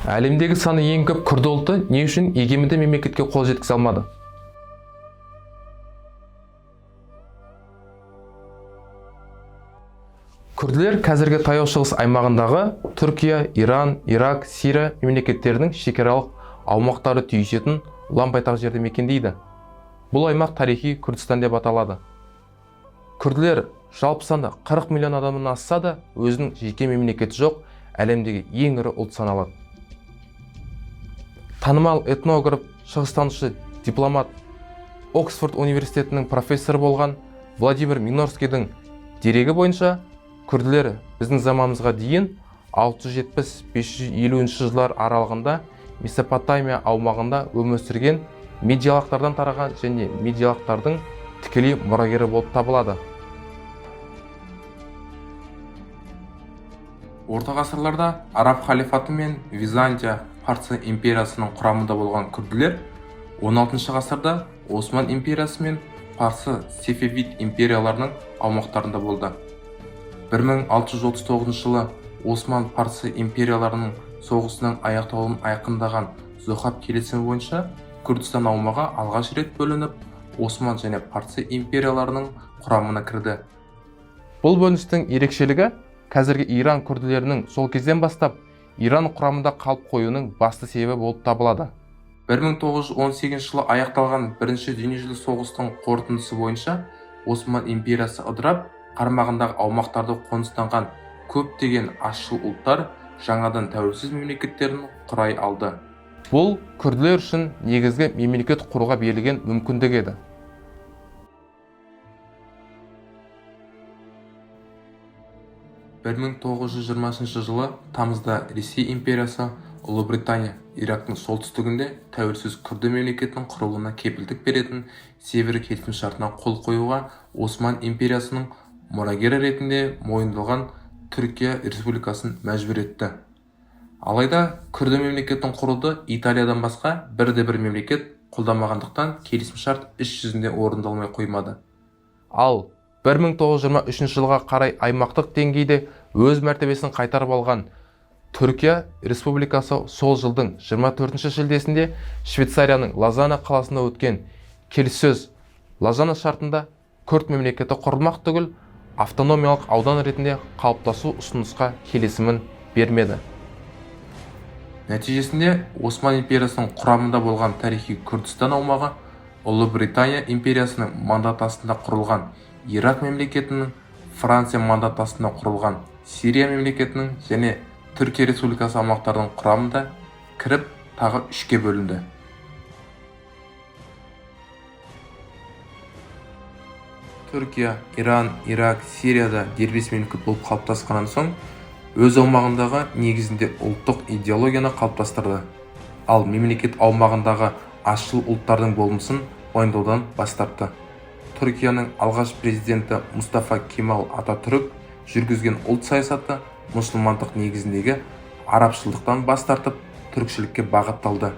Әлемдегі саны ең көп күрді ұлты не үшін егеменді мемлекетке қол жеткізе алмады? Күрділер қазіргі таяу шығыс аймағындағы Түркия, Иран, Ирак, Сирия мемлекеттерінің шекаралық аумақтары түйісетін ұлан байтақ жерді мекендейді. Бұл аймақ тарихи Күрдістан деп аталады. Күрділер жалпы саны 40 миллион адамнан асса да, өзінің жеке мемлекеті жоқ, әлемдегі ең ірі ұлт саналады. Танымал этнограф, шығыстанушы, дипломат, Оксфорд университетінің профессоры болған Владимир Минорскийдің дерегі бойынша, күрділер біздің заманымызға дейін 670-550 жылдар аралығында Месопотамия аумағында өмір сүрген медиалықтардан тараған және медиалықтардың тікелей мұрагері болып табылады. Орта ғасырларда Араб халифаты мен Византия Парсы империясының құрамында болған күрділер 16 ғасырда Осман империясы мен Парсы Сефевид империяларының аумақтарында болды. 1639 жылы Осман Парсы империяларының соғысының аяқталуын айқындаған Зохаб келісімі бойынша Күрдістан аумағы алғаш рет бөлініп, Осман және Парсы империяларының құрамына кірді. Бұл бөліністің ерекшелігі қазіргі Иран күрділерінің сол кезден бастап Иран құрамында қалып қоюының басты себебі болып табылады. 1918 жылы аяқталған бірінші дүниежүзілік соғыстың қорытындысы бойынша Осман империясы ыдырап, қарамағындағы аумақтарды қоныстанған көптеген азшыл ұлттар жаңадан тәуелсіз мемлекеттерін құрай алды. Бұл күрділер үшін негізгі мемлекет құруға берілген мүмкіндік еді. 1920 жылы тамызда Ресей империясы Ұлыбритания Ирактың солтүстігінде тәуелсіз күрді мемлекетінің құрылуына кепілдік беретін Север келісімшартына қол қоюға Осман империясының мұрагері ретінде мойындалған Түркия республикасын мәжбүр етті. Алайда күрді мемлекеттің құруды Италиядан басқа бірде-бір мемлекет қолдамағандықтан келісімшарт іс жүзінде орындалмай қоймады. Ал 1923 жылға қарай аймақтық деңгейде өз мәртебесін қайтарып алған Түркия республикасы сол жылдың 24 шілдесінде Швейцарияның Лозанна қаласында өткен келіссөз Лозанна шартында күрд мемлекеті құрылмақ түгіл автономиялық аудан ретінде қалыптасу ұсынысқа келісімін бермеді. Нәтижесінде Осман империясының құрамында болған тарихи Күрдістан аумағы Ұлыбритания империясының мандат астында құрылған Ирак мемлекетінің, Франция мандат астында құрылған Сирия мемлекетінің және Түркия республикасы аумақтарының құрамында кіріп тағы үшке бөлінді. Түркия, Иран, Ирак, Сирияда дербес мемлекет болып қалыптасқаннан соң, өз аумағындағы негізінде ұлттық идеологияны қалыптастырды. Ал мемлекет аумағындағы азшыл ұлттардың болмысын мойындаудан бас тартты. Түркияның алғаш президенті Мустафа Кемал Ататүрік жүргізген ұлт саясаты мұсылмандық негізіндегі арабшылдықтан бас тартып, түркшілікке бағытталды.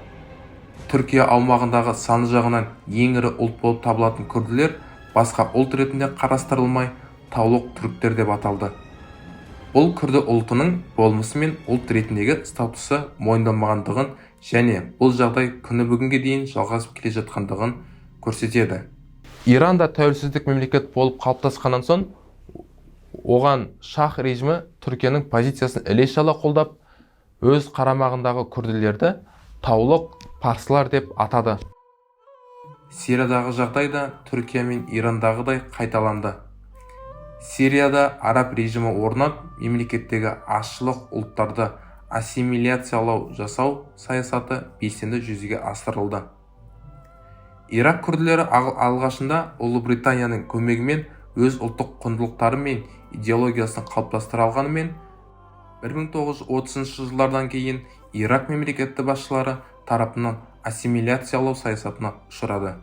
Түркия аумағындағы саны жағынан ең ірі ұлт болып табылатын күрділер басқа ұлт ретінде қарастырылмай, таулық түріктер деп аталды. Бұл күрді ұлтының болмысы мен ұлт ретіндегі статусы мойындалмағандығын және бұл жағдай күні бүгінге дейін жалғасып келе жатқандығын көрсетеді. Иранда тәуелсіздік мемлекет болып қалыптасқаннан соң, оған шах режимі Түркияның позициясын іле-шала қолдап, өз қарамағындағы күрділерді таулық парсылар деп атады. Сириядағы жағдай да Түркия мен Ирандағыдай қайталанды. Сирияда араб режимі орнап, мемлекеттегі азшылық ұлттарды ассимиляциялау жасау саясаты белсенді жүзеге асырылды. Ирак күрділері алғашында Ұлыбританияның көмегімен өз ұлттық құндылықтары мен идеологиясын қалыптастыра алғанымен, 1930 жылдардан кейін Ирак мемлекетті басшылары тарапынан ассимиляциялау саясатына ұшырады.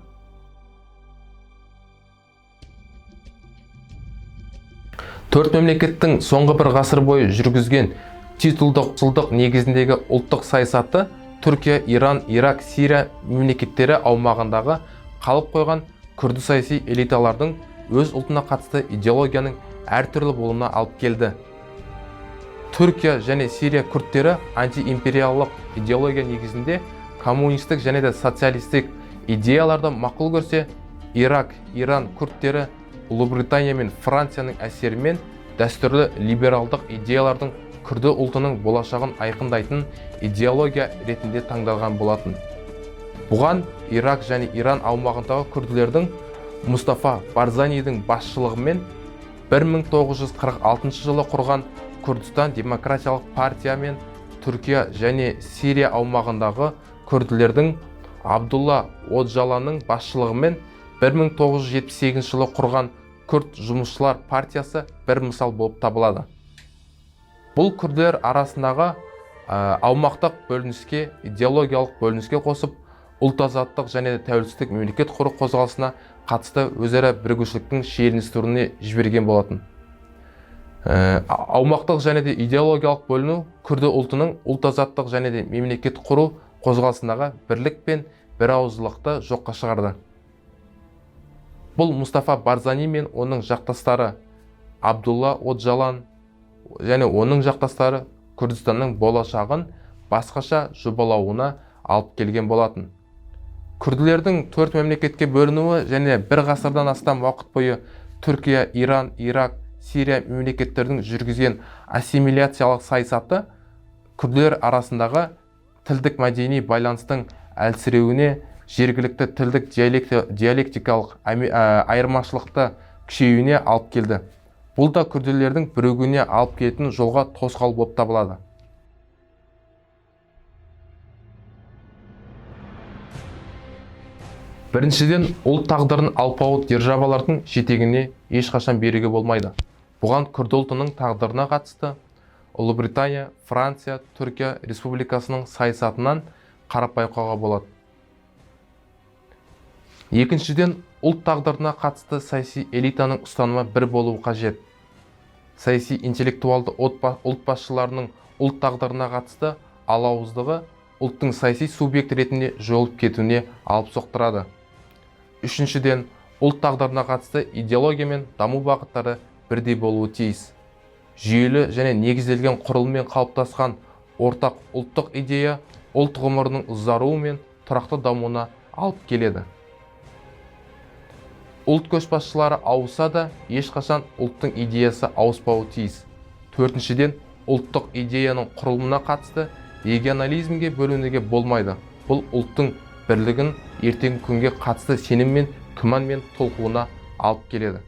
Төрт мемлекеттің соңғы бір ғасыр бойы жүргізген титулдық негізіндегі ұлттық саясаты Түркия, Иран, Ирак, Сирия мемлекеттері аумағындағы қалып қойған күрді саяси элиталардың өз ұлтына қатысты идеологияның әртүрлі болуына алып келді. Түркия және Сирия күрдтері антиимпериялық идеология негізінде коммунистік және де социалистік идеяларды мақұл көрсе, Ирак, Иран күрдтері Ұлыбритания мен Францияның әсерімен дәстүрлі либералдық идеялардың күрді ұлтының болашағын айқындайтын идеология ретінде таңдалған болатын. Бұған Ирак және Иран аумағындағы күрділердің Мұстафа Барзанидің басшылығымен 1946 жылы құрған Күрдістан демократиялық партия мен Түркия және Сирия аумағындағы күрділердің Абдулла Оджаланның басшылығымен 1978 жылы құрған Күрд жұмысшылар партиясы бір мысал болып табылады. Бұл күрділер арасындағы аумақтық бөлініске, идеологиялық бөлініске қосып, ұлт-азаттық және тәуелсіздік мемлекет құру қозғалысына қатысты өзара бірігушіліктің шиеленістіруіне жіберген болатын. Аумақтық және де идеологиялық бөліну күрді ұлтының ұлт-азаттық және де мемлекет құру қозғалысындағы бірлік пен бірауыздылықты жоққа шығарды. Бұл Мұстафа Барзани мен оның жақтастары Абдулла Оджалан және оның жақтастары Күрдістанның болашағын басқаша жобалауына алып келген болатын. Күрділердің 4 мемлекетке бөлінуі және бір ғасырдан астам уақыт бойы Түркия, Иран, Ирак, Сирия мемлекеттердің жүргізген ассимиляциялық саясаты күрділер арасындағы тілдік мәдени байланыстың әлсіреуіне, жергілікті тілдік диалектикалық айырмашылықты күшеюіне алып келді. Бұл да күрділердің бірігуіне алып келетін жолға тосқауыл болып табылады. Біріншіден, ұлт тағдырын алпауыт державалардың жетегіне ешқашан беруге болмайды. Бұған күрд ұлтының тағдырына қатысты Ұлыбритания, Франция, Түркия республикасының саясатынан қарап байқауға болады. Екіншіден, ұлт тағдырына қатысты саяси элитаның ұстанымы бір болуы қажет. Саяси интеллектуалды ұлт басшыларының ұлт тағдырына қатысты алауыздығы ұлттың саяси субъект ретінде жойылып кетуіне алып соқтырады. Үшіншіден, ұлт тағдырына қатысты идеология мен даму бағыттары бірдей болуы тиіс. Жүйелі және негізделген құрылыммен қалыптасқан ортақ ұлттық идея ұлт ғұмырының ұзаруы мен тұрақты дамуына алып келеді. Ұлт көшбасшылары ауыса да, ешқашан ұлттың идеясы ауыспауы тиіс. Төртіншіден, ұлттық идеяның құрылымына қатысты регионализмге бөлінуге болмайды. Бұл ұлттың бірлігін ертеңгі күнге қатысты сенім мен күмән мен толқуына алып келеді.